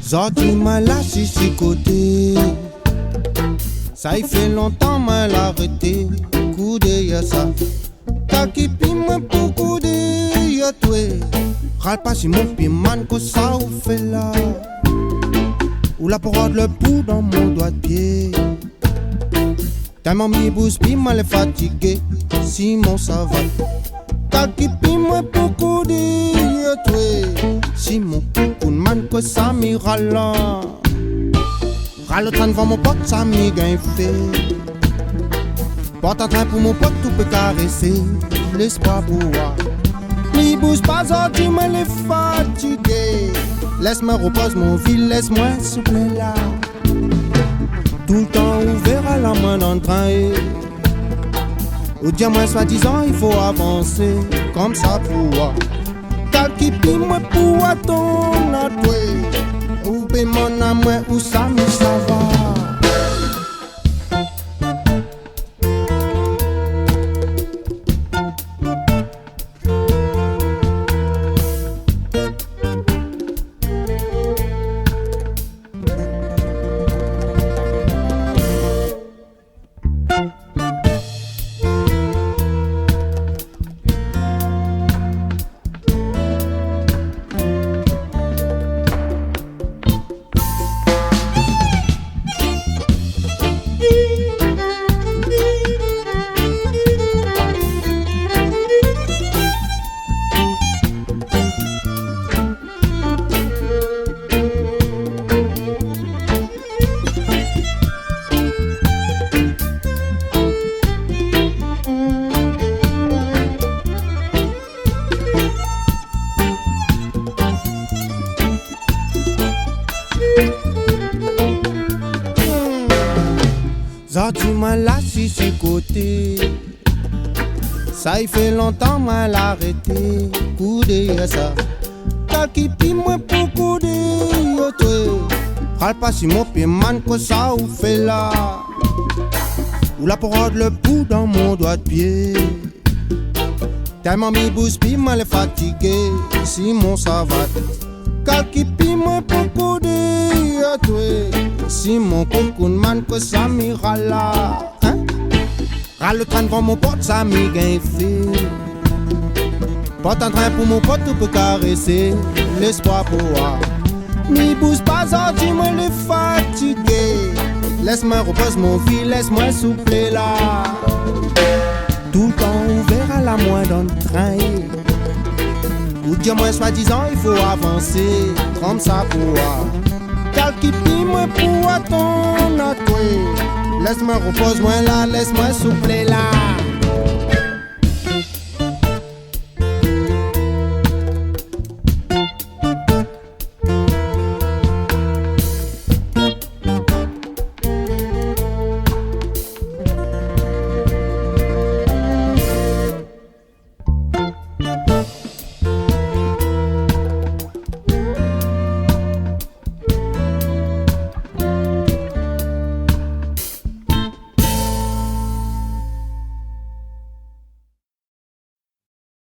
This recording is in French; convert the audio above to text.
Zoti m'a lâché sur côté. Ça y fait longtemps m'a l'arrêté. Coudé y'a ça. T'as qui pime pour couder y'a toi. Râle pas si mon piman que ça ou fait là. Ou la parole le bout dans mon doigt de pied. Tellement mi bouge pime elle est fatiguée. Simon ça va. T'as qui pime pour couder y'a toi. Simon pour man que ça m'y râle là. Râle train devant mon pote ça m'y gagne fait. Porte en train pour mon pote tout peut caresser. L'espoir pour moi. Mi bouge pas tu me l'es fatigué. Laisse-moi repose mon vie, laisse-moi souffler là. Tout le temps ouvert à la main dans le train. Ou dire moi soi-disant il faut avancer. Comme ça pour moi. Cal qui pime moi pour ton atoué. Ou bé mon amour ou ça me ça va. Tu m'as lâché sur côté. Ça y fait longtemps m'a l'arrêté. Coudé y'a ça. T'as qui pime moi pour couder y'a toi. Râle pas si mon pied man que ça ou fait là. Ou la parole le bout dans mon doigt de pied. Tellement mi bouge pime elle est fatiguée. Simon ça va. T'as qui pime moi pour couder y'a toi. Simon concours man que ça m'ira là. Hein? Râle le train devant mon pote ça m'y gagne fait. Porte en train pour mon pote tout peut caresser. L'espoir pour moi. Mi bouge pas tu me l'es fatigué. Laisse-moi repose mon vie, laisse-moi souffler là. Tout le temps ouvert à la main dans le train. Ou dire moi soi-disant il faut avancer. Comme ça pour moi. Cal qui pime pour ton atoué. Laisse-moi repose moi là, laisse-moi souffler là.